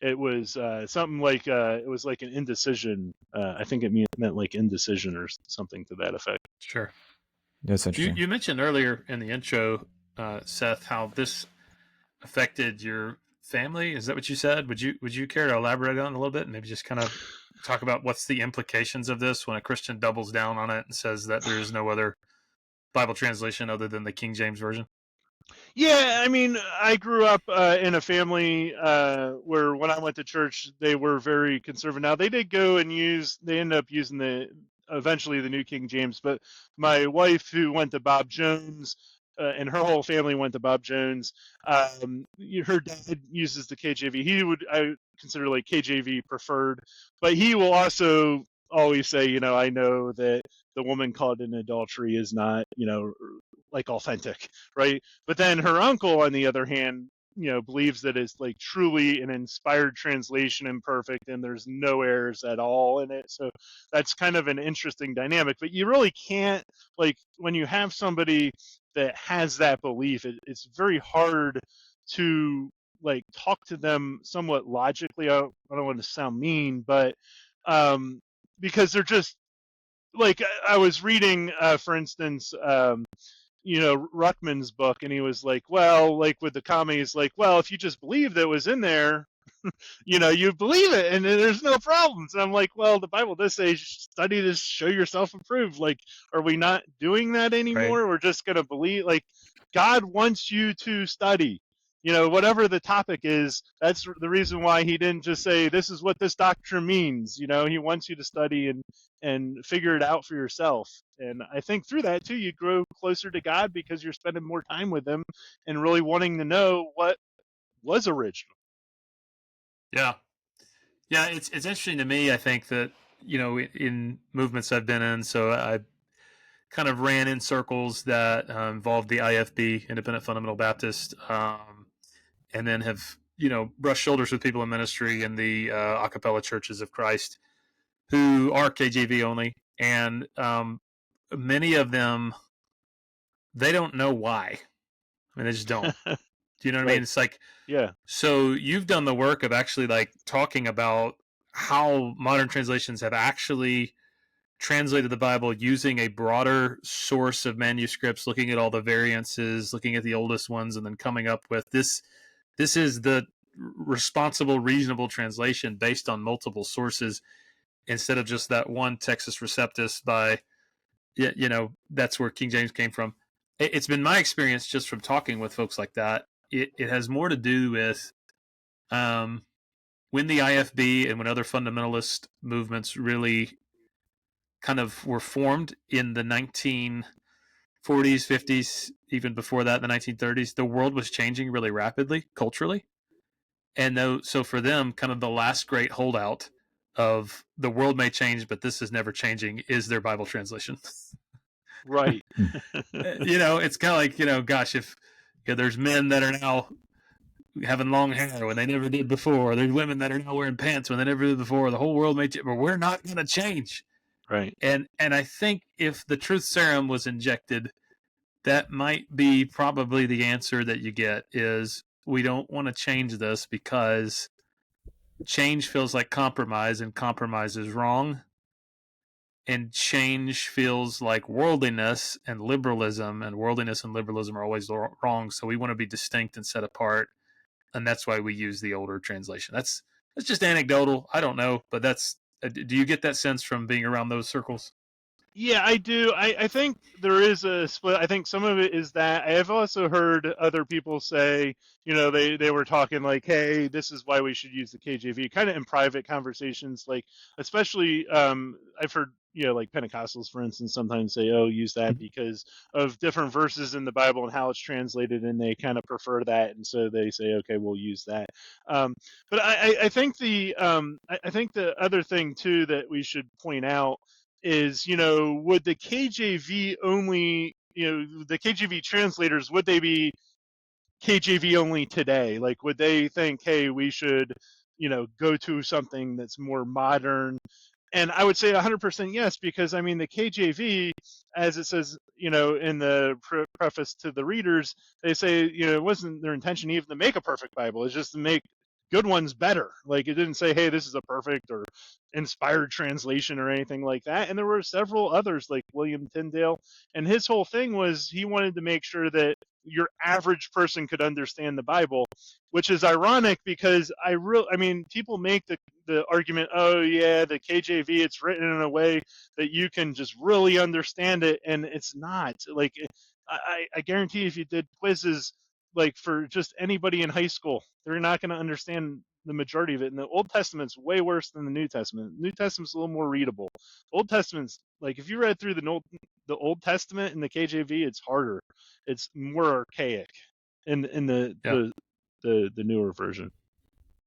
It was something like it was like an indecision. I think it meant like indecision or something to that effect. Sure. That's interesting. You mentioned earlier in the intro, Seth, how this affected your family. Is that what you said? Would you care to elaborate on it a little bit and maybe just kind of talk about what's the implications of this when a Christian doubles down on it and says that there is no other Bible translation other than the King James Version? Yeah, I mean, I grew up in a family where when I went to church, they were very conservative. Now, they did go and they ended up using eventually the New King James, but my wife, who went to Bob Jones, and her whole family went to Bob Jones, her dad uses the KJV. I consider like KJV preferred, but he will also always say, I know that the woman caught in adultery is not, like authentic, right? But then her uncle, on the other hand, believes that it's like truly an inspired translation and perfect, and there's no errors at all in it. So that's kind of an interesting dynamic. But you really can't, like, when you have somebody that has that belief, it's very hard to like talk to them somewhat logically. I don't want to sound mean, but because they're just like, I was reading, for instance, Ruckman's book, and he was like, well, like with the commies, like, well, if you just believe that it was in there, you believe it, and there's no problems. And I'm like, well, the Bible does say, study to show yourself approved. Like, are we not doing that anymore? Right. We're just going to believe, like, God wants you to study. Whatever the topic is, that's the reason why he didn't just say, this is what this doctrine means. He wants you to study and figure it out for yourself. And I think through that too, you grow closer to God because you're spending more time with him and really wanting to know what was original. Yeah. Yeah, it's interesting to me. I think that, in movements I've been in, so I kind of ran in circles that involved the IFB, Independent Fundamental Baptist, and then have, brushed shoulders with people in ministry in the a cappella churches of Christ who are KJV only. And many of them, they don't know why. I mean, they just don't. Do you know what I mean? It's like, yeah. So you've done the work of actually like talking about how modern translations have actually translated the Bible using a broader source of manuscripts, looking at all the variances, looking at the oldest ones, and then coming up with this. This is the responsible, reasonable translation based on multiple sources, instead of just that one Textus Receptus by, that's where King James came from. It's been my experience just from talking with folks like that. It has more to do with when the IFB and when other fundamentalist movements really kind of were formed in the 1940s, 50s, even before that, the 1930s, the world was changing really rapidly culturally. And so for them, kind of the last great holdout of the world may change, but this is never changing, is their Bible translation. Right. It's kind of like, gosh, if there's men that are now having long hair when they never did before, there's women that are now wearing pants when they never did before, the whole world may change, but we're not going to change. Right. And I think if the truth serum was injected, that might be probably the answer that you get is, we don't want to change this because change feels like compromise, and compromise is wrong. And change feels like worldliness and liberalism, and worldliness and liberalism are always wrong. So we want to be distinct and set apart, and that's why we use the older translation. That's just anecdotal. I don't know, but do you get that sense from being around those circles? Yeah, I do. I think there is a split. I think some of it is that I have also heard other people say, they were talking like, hey, this is why we should use the KJV, kind of in private conversations, like, especially I've heard, like Pentecostals, for instance, sometimes say, oh, use that because of different verses in the Bible and how it's translated, and they kind of prefer that, and so they say, okay, we'll use that. But I think I think the other thing too that we should point out is, would the KJV only the KJV translators, would they be KJV only today? Like, would they think, hey, we should, go to something that's more modern? And I would say 100% yes, because I mean, the KJV, as it says, in the preface to the readers, they say, it wasn't their intention even to make a perfect Bible. It's just to make good ones better. Like, it didn't say, hey, this is a perfect or inspired translation or anything like that. And there were several others, like William Tyndale, and his whole thing was he wanted to make sure that your average person could understand the Bible, which is ironic because I mean, people make the argument, oh yeah, the KJV, it's written in a way that you can just really understand it, and it's not. Like, I guarantee if you did quizzes, like for just anybody in high school, they're not going to understand the majority of it. And the Old Testament's way worse than the New Testament. The New Testament's a little more readable. The Old Testament's, like, if you read through the Old Testament in the KJV, it's harder. It's more archaic in the newer version.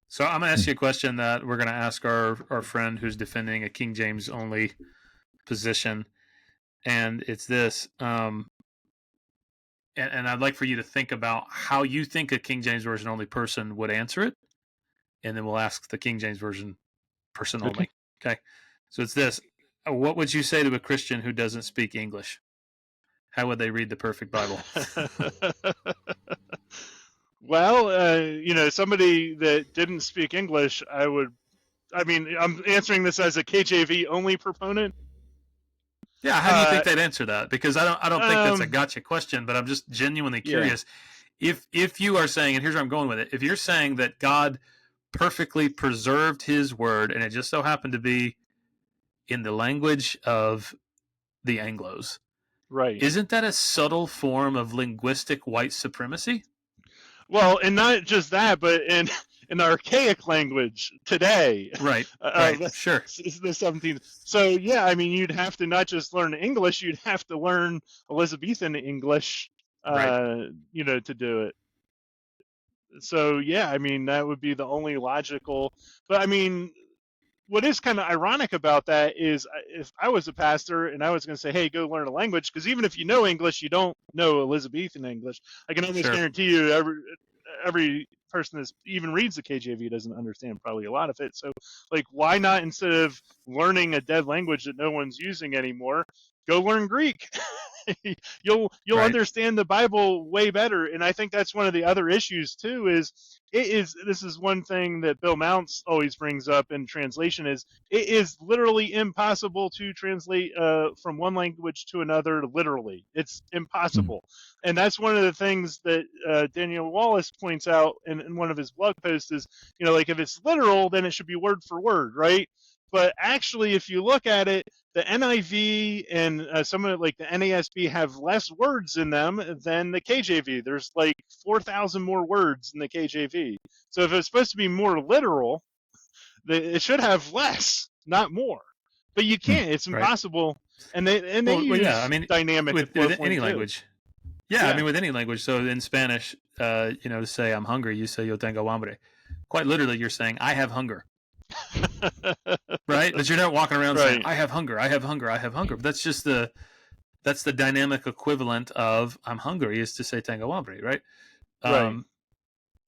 So I'm going to ask you a question that we're going to ask our friend who's defending a King James only position, and it's this. And I'd like for you to think about how you think a King James Version only person would answer it, and then we'll ask the King James Version person only. Okay. So it's this. What would you say to a Christian who doesn't speak English? How would they read the perfect Bible? Well, somebody that didn't speak English, I'm answering this as a KJV only proponent. Yeah, how do you think they'd answer that? Because I don't think that's a gotcha question, but I'm just genuinely curious. Yeah. If you are saying, and here's where I'm going with it, if you're saying that God perfectly preserved his word and it just so happened to be in the language of the Anglos, right? Isn't that a subtle form of linguistic white supremacy? Well, and not just that, but in archaic language today. Right. Sure. It's the 17th. So yeah, I mean, you'd have to not just learn English, you'd have to learn Elizabethan English, to do it. So yeah, I mean, that would be the only logical. But I mean, what is kind of ironic about that is if I was a pastor and I was going to say, hey, go learn a language, because even if you know English, you don't know Elizabethan English. I can almost guarantee you every person that even reads the KJV doesn't understand probably a lot of it. So, like, why not, instead of learning a dead language that no one's using anymore, go learn Greek? You'll understand the Bible way better. And I think that's one of the other issues too, this is one thing that Bill Mounts always brings up in translation, is it is literally impossible to translate from one language to another literally. It's impossible. And that's one of the things that Daniel Wallace points out in one of his blog posts is, like, if it's literal, then it should be word for word, right? But actually, if you look at it, the NIV and some of it, like the NASB, have less words in them than the KJV. There's like 4,000 more words in the KJV. So if it's supposed to be more literal, it should have less, not more. But you can't. It's impossible. And they use dynamic with any language. Yeah, I mean, with any language. So in Spanish, to say I'm hungry, you say yo tengo hambre. Quite literally, you're saying I have hunger. Right? But you're not walking around saying I have hunger, I have hunger, I have hunger. But that's just the dynamic equivalent of I'm hungry is to say tengo hambre, right?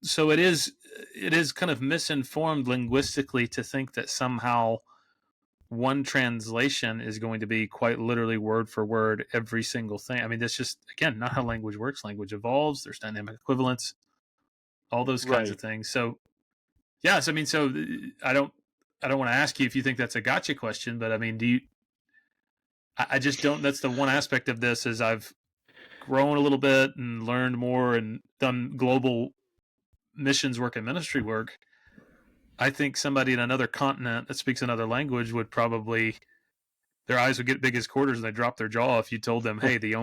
So it is kind of misinformed linguistically to think that somehow one translation is going to be quite literally word for word every single thing. I mean, that's just, again, not how language works. Language evolves. There's dynamic equivalents, all those kinds of things. So, yes, I mean, so I don't want to ask you if you think that's a gotcha question, but I mean, I just don't. That's the one aspect of this is I've grown a little bit and learned more and done global missions work and ministry work. I think somebody in another continent that speaks another language would probably, their eyes would get big as quarters and they drop their jaw if you told them, hey, the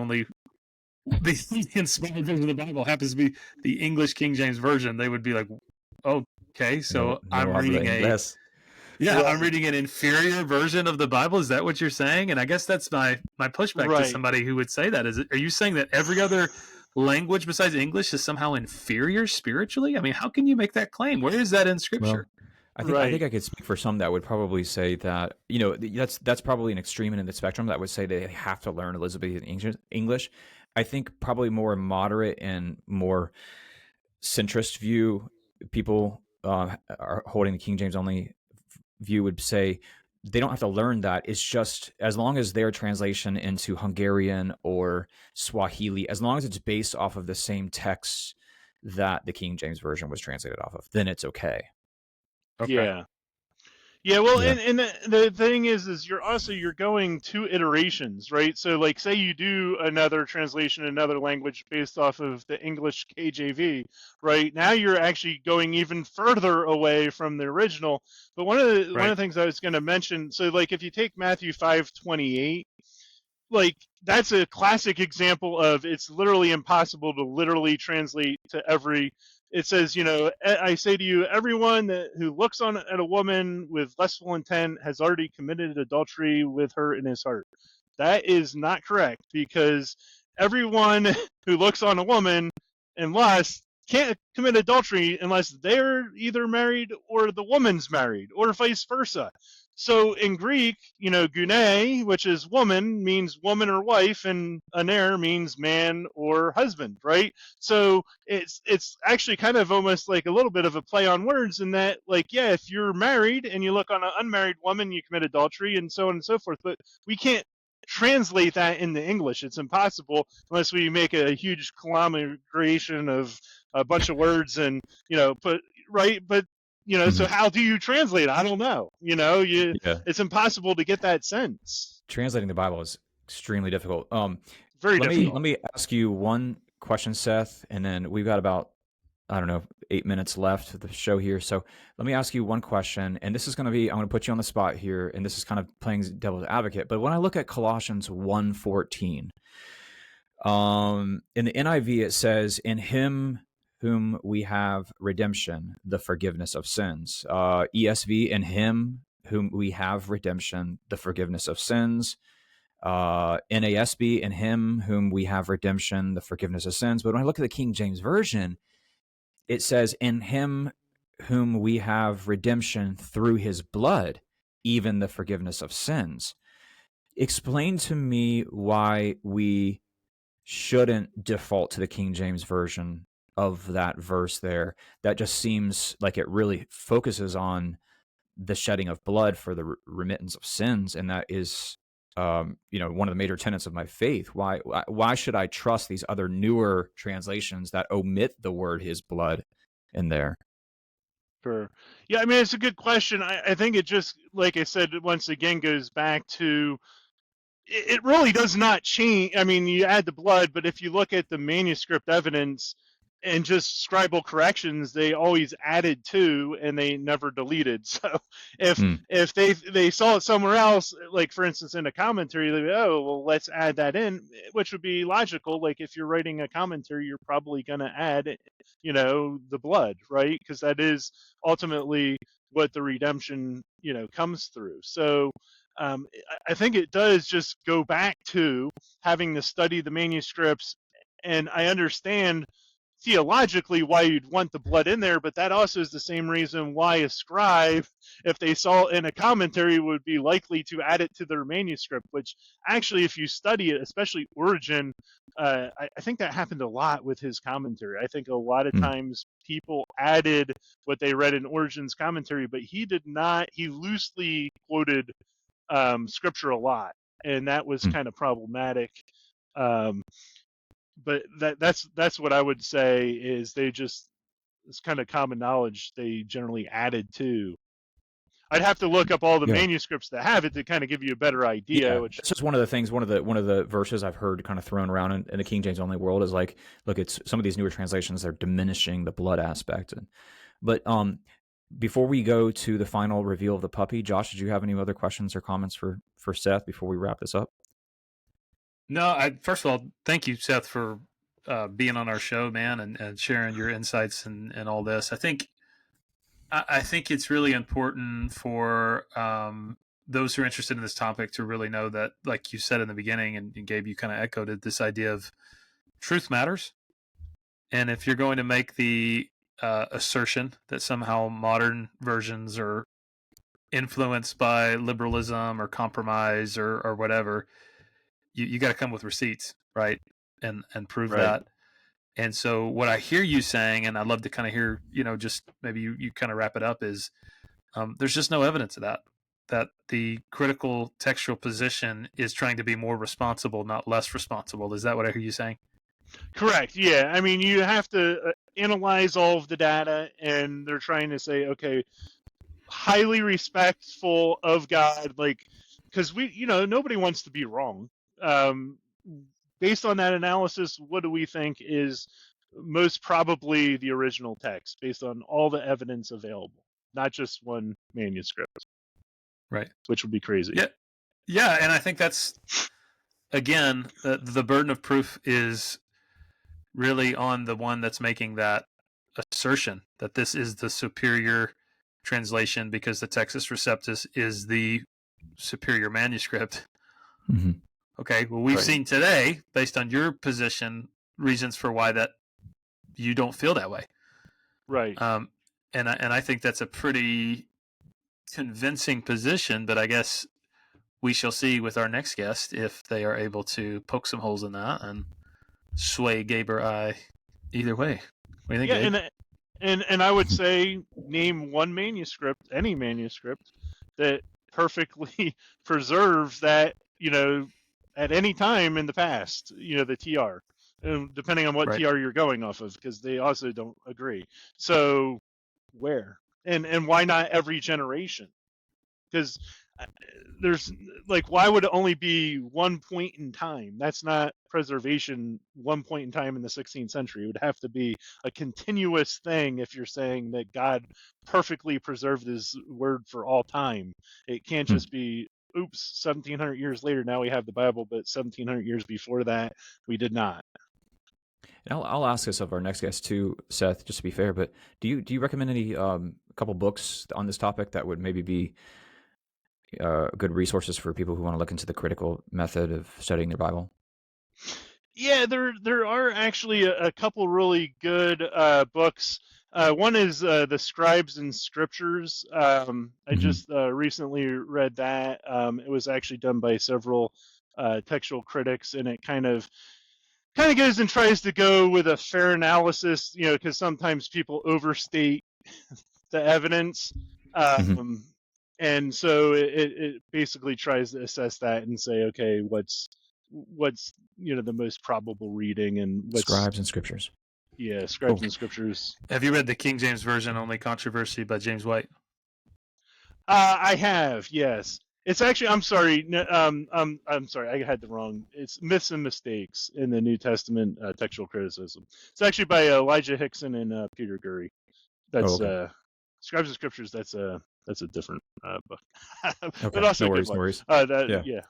inspired version of the Bible happens to be the English King James Version. They would be like, okay, so I'm reading I'm reading an inferior version of the Bible. Is that what you're saying? And I guess that's my pushback to somebody who would say that. Are you saying that every other language besides English is somehow inferior spiritually? I mean, how can you make that claim? Where is that in Scripture? Well, I think I could speak for some that would probably say that, that's probably an extreme end of the spectrum that would say they have to learn Elizabethan English. I think probably more moderate and more centrist view, people are holding the King James only view would say they don't have to learn that. It's just as long as their translation into Hungarian or Swahili, as long as it's based off of the same text that the King James version was translated off of, then it's okay. Okay. Yeah. Yeah, well, Yeah. and the thing is you're going two iterations, right? So, like, say you do another translation in another language based off of the English KJV, right? Now you're actually going even further away from the original. But one Right. of the things I was going to mention, so like if you take Matthew 5:28, like that's a classic example of it's literally impossible to literally translate to every. It says, I say to you, everyone who looks on at a woman with lustful intent has already committed adultery with her in his heart. That is not correct, because everyone who looks on a woman in lust can't commit adultery unless they're either married or the woman's married, or vice versa. So in Greek, gune, which is woman, means woman or wife, and aner means man or husband, right? So it's actually kind of almost like a little bit of a play on words, in that, like, yeah, if you're married and you look on an unmarried woman, you commit adultery, and so on and so forth. But we can't translate that into English. It's impossible unless we make a huge conglomeration of a bunch of words and put right. But so how do you translate? I don't know. Yeah. It's impossible to get that sense. Translating the Bible is extremely difficult. Very Let me difficult. ask you one question, Seth, and then we've got about, I don't know, 8 minutes left of the show here. So let me ask you one question, and this is going to be, I'm going to put you on the spot here, and this is kind of playing devil's advocate. But when I look at Colossians 1:14, in the NIV it says, "In Him whom we have redemption, the forgiveness of sins." ESV, "In Him whom we have redemption, the forgiveness of sins." NASB, "In Him whom we have redemption, the forgiveness of sins." But when I look at the King James Version, it says, "In Him whom we have redemption through His blood, even the forgiveness of sins." Explain to me why we shouldn't default to the King James Version of that verse there. That just seems like it really focuses on the shedding of blood for the remittance of sins, and that is, one of the major tenets of my faith. Why should I trust these other newer translations that omit the word "His blood" in there? Sure. Yeah, I mean, it's a good question. I think it just, like I said, once again goes back to it really does not change. I mean, you add the blood, but if you look at the manuscript evidence and just scribal corrections, they always added to and they never deleted. So if Mm, if they saw it somewhere else, like for instance in a commentary, they go, oh well, let's add that in, which would be logical. Like if you're writing a commentary, you're probably going to add, the blood, right? Because that is ultimately what the redemption, comes through. So I think it does just go back to having to study the manuscripts, and I understand theologically why you'd want the blood in there, but that also is the same reason why a scribe, if they saw it in a commentary, would be likely to add it to their manuscript, which actually, if you study it, especially Origen, I think that happened a lot with his commentary. I think a lot of mm, times people added what they read in Origen's commentary, but he did not, he loosely quoted scripture a lot, and that was mm. kind of problematic. Um, but that's what I would say is they just, it's kind of common knowledge, they generally added to. I'd have to look up all the Yeah. manuscripts that have it to kind of give you a better idea. Yeah, Which, this is one of the things. One of the verses I've heard kind of thrown around in the King James only world is like, look, it's some of these newer translations, they're diminishing the blood aspect. But before we go to the final reveal of the puppy, Josh, did you have any other questions or comments for Seth before we wrap this up? No, first of all, thank you, Seth, for being on our show, man, and sharing your insights and all this. I think it's really important for those who are interested in this topic to really know that, like you said in the beginning, and Gabe, you kind of echoed it, this idea of truth matters. And if you're going to make the assertion that somehow modern versions are influenced by liberalism or compromise or whatever, you got to come with receipts, right? and prove Right. that. And so what I hear you saying, and I'd love to kind of hear, just maybe you kind of wrap it up, is there's just no evidence of that the critical textual position is trying to be more responsible, not less responsible. Is that what I hear you saying? Correct. Yeah. I mean, you have to analyze all of the data, and they're trying to say, okay, highly respectful of God, like, because nobody wants to be wrong. Um, Based on that analysis, what do we think is most probably the original text, based on all the evidence available, not just one manuscript, Right. which would be crazy. Yeah, and I think that's, again, the burden of proof is really on the one that's making that assertion that this is the superior translation because the Textus Receptus is the superior manuscript. Mm-hmm. Okay, well, we've seen today, based on your position, reasons for why that you don't feel that way. Right. And I think that's a pretty convincing position, but I guess we shall see with our next guest if they are able to poke some holes in that and sway Gabe or I either way. What do you think, Gabe? And I would say name one manuscript, any manuscript, that perfectly preserves that, at any time in the past, the TR, depending on what Right. TR you're going off of, because they also don't agree. So where? And why not every generation? Because there's why would it only be one point in time? That's not preservation. One point in time in the 16th century, it would have to be a continuous thing. If you're saying that God perfectly preserved his word for all time, it can't just be, oops, 1700 years later now we have the Bible, but 1700 years before that we did not. And I'll ask this of our next guest too, Seth, just to be fair, but do you recommend any couple books on this topic that would maybe be good resources for people who want to look into the critical method of studying their Bible? Yeah, there are actually a couple really good books. One is the Scribes and Scriptures. I just recently read that. It was actually done by several textual critics, and it kind of goes and tries to go with a fair analysis, because sometimes people overstate the evidence. And so it basically tries to assess that and say, okay, what's the most probable reading, and what's Scribes and Scriptures. Yeah, Scribes and Scriptures. Have you read the King James Version Only Controversy by James White? I have, yes. It's actually, I'm sorry, I'm sorry, I had the wrong. It's Myths and Mistakes in the New Testament Textual Criticism. It's actually by Elijah Hickson and Peter Gurry. That's Scribes and Scriptures. That's a different book, but also no a good one. worries. Yeah.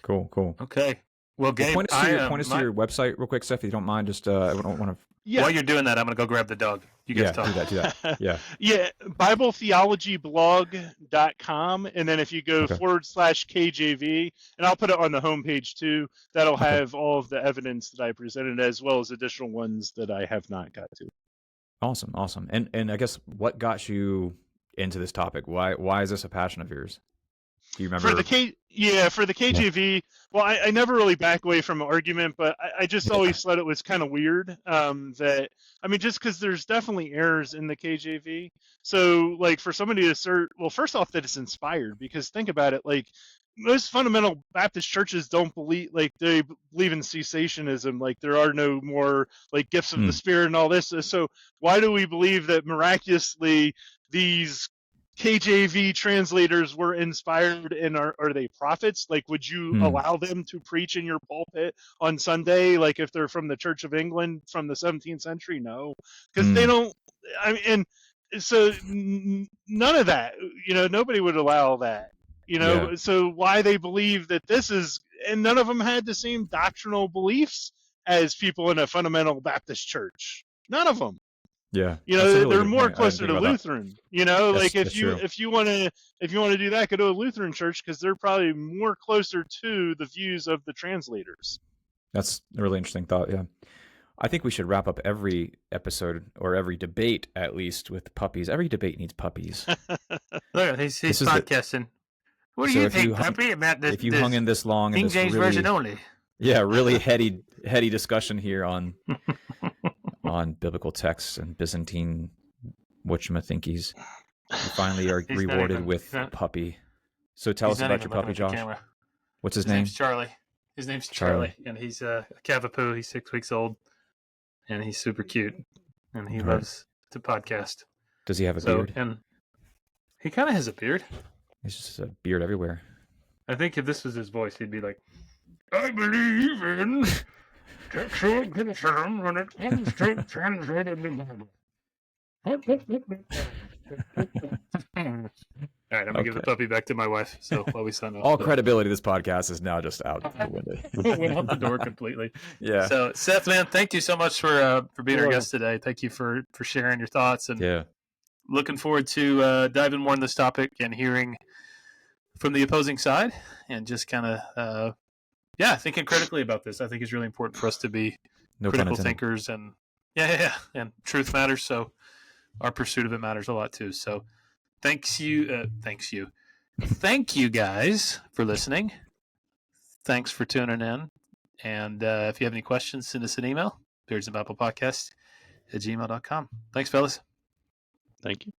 Cool. Okay. Well, Gabe, point us to your website real quick, Seth, if you don't mind. Just I don't want to. Yeah. While you're doing that, I'm going to go grab the dog. You guys talk. Do that. Yeah. Yeah, BibleTheologyBlog.com, and then if you go /KJV, and I'll put it on the homepage too, that'll have all of the evidence that I presented, as well as additional ones that I have not got to. Awesome. And I guess what got you into this topic? Why is this a passion of yours? Do you remember? For the KJV, well, I never really back away from an argument, but I just always thought it was kind of weird just because there's definitely errors in the KJV. So, for somebody to assert, well, first off, that it's inspired, because think about it, most fundamental Baptist churches don't believe, they believe in cessationism, there are no more, gifts of the Spirit and all this. So why do we believe that miraculously these KJV translators were inspired, and are they prophets? Would you allow them to preach in your pulpit on Sunday, if they're from the Church of England from the 17th century? No, because they don't. And so none of that. Nobody would allow that. So why they believe that this is, and none of them had the same doctrinal beliefs as people in a fundamental Baptist church. None of them. Yeah, they're more closer to Lutheran. If you want to do that, go to a Lutheran church, because they're probably more closer to the views of the translators. That's a really interesting thought. Yeah, I think we should wrap up every episode, or every debate at least, with puppies. Every debate needs puppies. Look, he's podcasting. What do you think, puppy, about this? If you hung in this long, King James Version Only. Yeah, really heady discussion here on biblical texts and Byzantine whatchamathinkies. You finally are He's not rewarded even- with he's not- a puppy. So tell He's us not about even your looking puppy, at the Josh. camera. What's his His name? name's Charlie. His name's Charlie, and he's a Cavapoo. He's 6 weeks old, and he's super cute, and he All right. loves to podcast. Does he have a beard? And he kind of has a beard. He's just a beard everywhere. I think if this was his voice, he'd be like, "I believe in textual criticism when it comes to translating the Bible." All right, I'm gonna give the Okay. puppy back to my wife. So while we sign off, All credibility of this podcast is now just out the window. went out the door completely. Yeah. So Seth, man, thank you so much for being You're our guest today. Thank you for sharing your thoughts, and Yeah. looking forward to diving more in this topic and hearing from the opposing side, and just kind of thinking critically about this. I think it's really important for us to be No pun critical intended. thinkers, and and truth matters. So our pursuit of it matters a lot too. So thank you guys for listening. Thanks for tuning in. And if you have any questions, send us an email, beardsandbiblepodcast@gmail.com. Thanks, fellas. Thank you.